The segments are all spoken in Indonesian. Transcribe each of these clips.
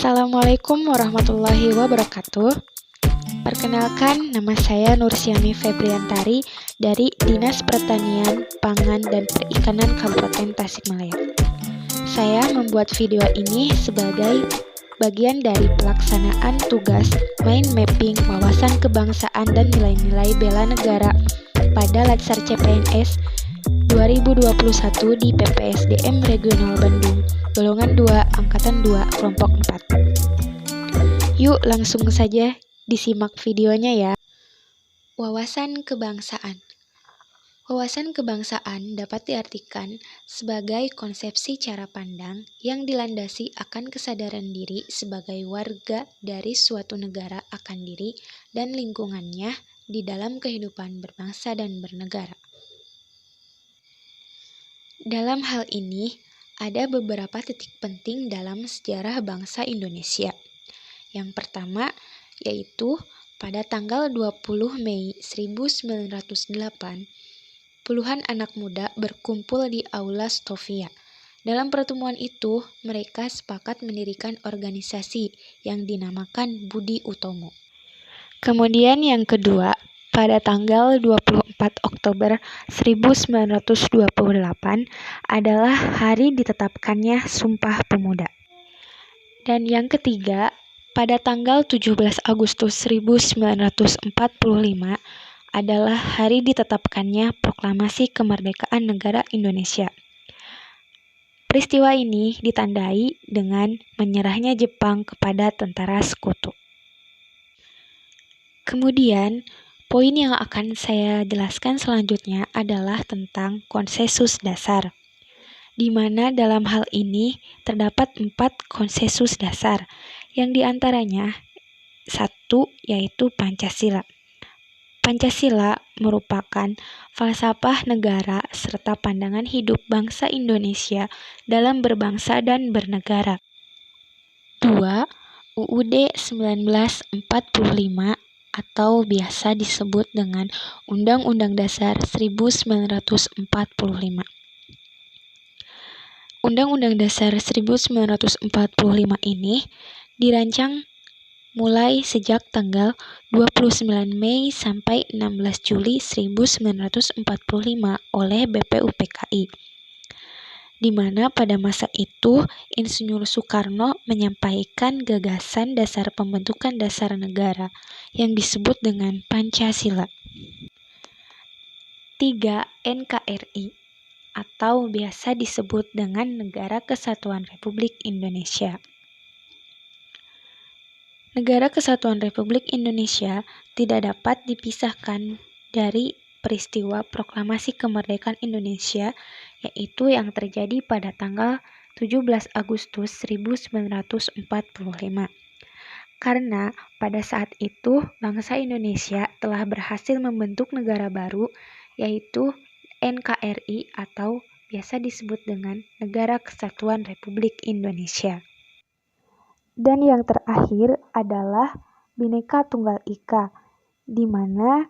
Assalamualaikum warahmatullahi wabarakatuh. Perkenalkan, nama saya Nursyami Febriantari dari Dinas Pertanian, Pangan, dan Perikanan Kabupaten Tasikmalaya. Saya membuat video ini sebagai bagian dari pelaksanaan tugas mind mapping wawasan kebangsaan dan nilai-nilai bela negara pada Latsar CPNS 2021 di PPSDM Regional Bandung, Golongan 2, Angkatan 2, Kelompok 4. Yuk langsung saja disimak videonya ya. Wawasan kebangsaan. Wawasan kebangsaan dapat diartikan sebagai konsepsi cara pandang yang dilandasi akan kesadaran diri sebagai warga dari suatu negara akan diri dan lingkungannya di dalam kehidupan berbangsa dan bernegara. Dalam hal ini, ada beberapa titik penting dalam sejarah bangsa Indonesia. Yang pertama, yaitu pada tanggal 20 Mei 1908, puluhan anak muda berkumpul di Aula Stovia. Dalam pertemuan itu, mereka sepakat mendirikan organisasi yang dinamakan Budi Utomo. Kemudian yang kedua, pada tanggal 24 Oktober 1928 adalah hari ditetapkannya Sumpah Pemuda. Dan yang ketiga, pada tanggal 17 Agustus 1945 adalah hari ditetapkannya Proklamasi Kemerdekaan Negara Indonesia. Peristiwa ini ditandai dengan menyerahnya Jepang kepada tentara sekutu. Kemudian, poin yang akan saya jelaskan selanjutnya adalah tentang konsensus dasar, di mana dalam hal ini terdapat 4 konsensus dasar, yang diantaranya 1 yaitu Pancasila. Pancasila merupakan falsafah negara serta pandangan hidup bangsa Indonesia dalam berbangsa dan bernegara. 2. UUD 1945 atau biasa disebut dengan Undang-Undang Dasar 1945. Undang-Undang Dasar 1945 ini dirancang mulai sejak tanggal 29 Mei sampai 16 Juli 1945 oleh BPUPKI, di mana pada masa itu Insinyur Soekarno menyampaikan gagasan dasar pembentukan dasar negara yang disebut dengan Pancasila. 3. NKRI atau biasa disebut dengan Negara Kesatuan Republik Indonesia. Negara Kesatuan Republik Indonesia tidak dapat dipisahkan dari peristiwa Proklamasi Kemerdekaan Indonesia, yaitu yang terjadi pada tanggal 17 Agustus 1945. Karena pada saat itu bangsa Indonesia telah berhasil membentuk negara baru, yaitu NKRI atau biasa disebut dengan Negara Kesatuan Republik Indonesia. Dan yang terakhir adalah Bhinneka Tunggal Ika, di mana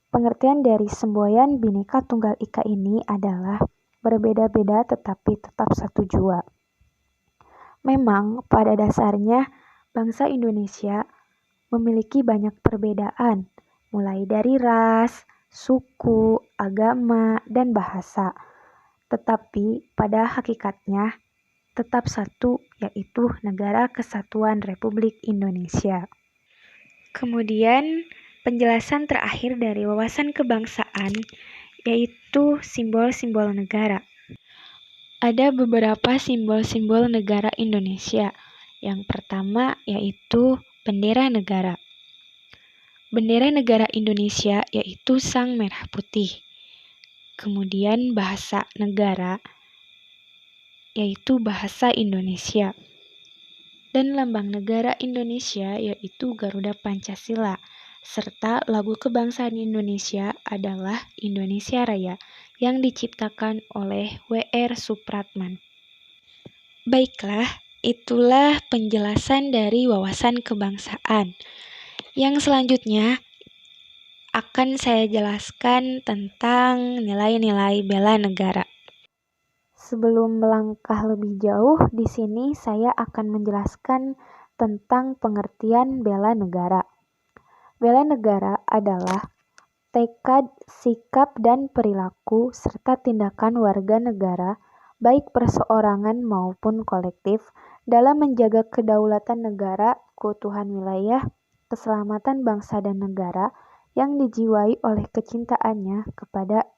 pengertian dari semboyan Bhinneka Tunggal Ika ini adalah berbeda-beda tetapi tetap satu jua. Memang pada dasarnya bangsa Indonesia memiliki banyak perbedaan, mulai dari ras, suku, agama, dan bahasa. Tetapi pada hakikatnya tetap satu, yaitu Negara Kesatuan Republik Indonesia. Kemudian penjelasan terakhir dari wawasan kebangsaan yaitu simbol-simbol negara. Ada beberapa simbol-simbol negara Indonesia. Yang pertama yaitu bendera negara. Bendera negara Indonesia yaitu sang merah putih. Kemudian bahasa negara yaitu bahasa Indonesia. Dan lambang negara Indonesia yaitu Garuda Pancasila, serta lagu kebangsaan Indonesia adalah Indonesia Raya yang diciptakan oleh W.R. Supratman. Baiklah, itulah penjelasan dari wawasan kebangsaan. Yang selanjutnya akan saya jelaskan tentang nilai-nilai bela negara. Sebelum melangkah lebih jauh, di sini saya akan menjelaskan tentang pengertian bela negara. Bela negara adalah tekad, sikap, dan perilaku serta tindakan warga negara, baik perseorangan maupun kolektif, dalam menjaga kedaulatan negara, keutuhan wilayah, keselamatan bangsa dan negara yang dijiwai oleh kecintaannya kepada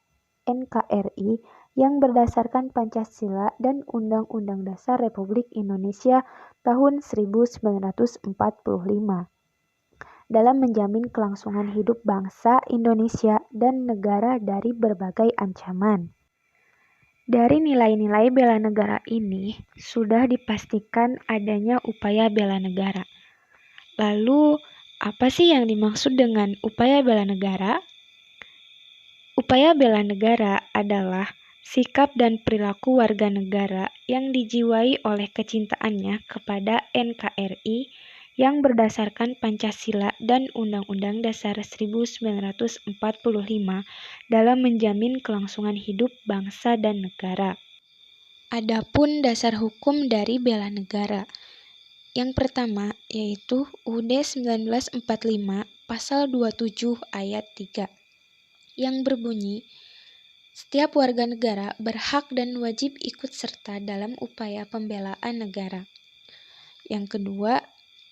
NKRI yang berdasarkan Pancasila dan Undang-Undang Dasar Republik Indonesia tahun 1945 dalam menjamin kelangsungan hidup bangsa Indonesia dan negara dari berbagai ancaman. Dari nilai-nilai bela negara ini sudah dipastikan adanya upaya bela negara. Lalu, apa sih yang dimaksud dengan upaya bela negara? Upaya bela negara adalah sikap dan perilaku warga negara yang dijiwai oleh kecintaannya kepada NKRI yang berdasarkan Pancasila dan Undang-Undang Dasar 1945 dalam menjamin kelangsungan hidup bangsa dan negara. Adapun dasar hukum dari bela negara. Yang pertama yaitu UUD 1945 pasal 27 ayat 3 yang berbunyi, setiap warga negara berhak dan wajib ikut serta dalam upaya pembelaan negara. Yang kedua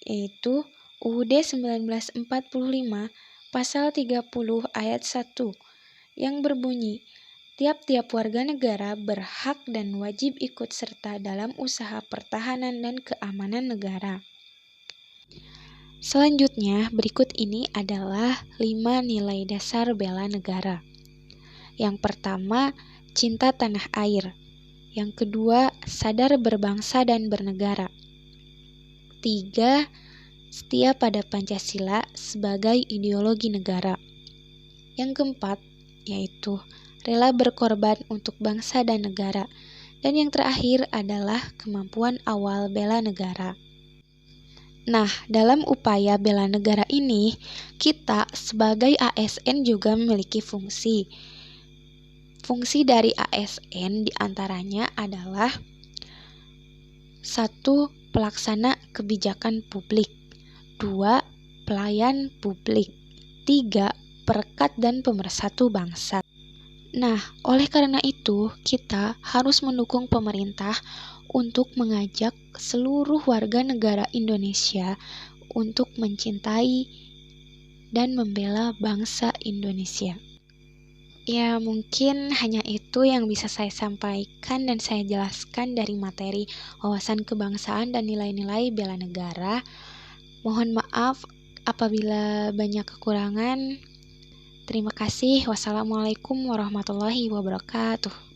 yaitu UUD 1945 pasal 30 ayat 1 yang berbunyi, tiap-tiap warga negara berhak dan wajib ikut serta dalam usaha pertahanan dan keamanan negara. Selanjutnya, berikut ini adalah 5 nilai dasar bela negara. Yang pertama, cinta tanah air. Yang kedua, sadar berbangsa dan bernegara. 3. Setia pada Pancasila sebagai ideologi negara. Yang keempat, yaitu rela berkorban untuk bangsa dan negara. Dan yang terakhir adalah kemampuan awal bela negara. Nah, dalam upaya bela negara ini, kita sebagai ASN juga memiliki fungsi. Fungsi dari ASN diantaranya adalah 1. Pelaksana kebijakan publik. 2. Pelayan publik. 3. Perekat dan pemersatu bangsa. Nah, oleh karena itu, kita harus mendukung pemerintah untuk mengajak seluruh warga negara Indonesia untuk mencintai dan membela bangsa Indonesia. Ya, mungkin hanya itu yang bisa saya sampaikan dan saya jelaskan dari materi wawasan kebangsaan dan nilai-nilai bela negara. Mohon maaf apabila banyak kekurangan. Terima kasih. Wassalamualaikum warahmatullahi wabarakatuh.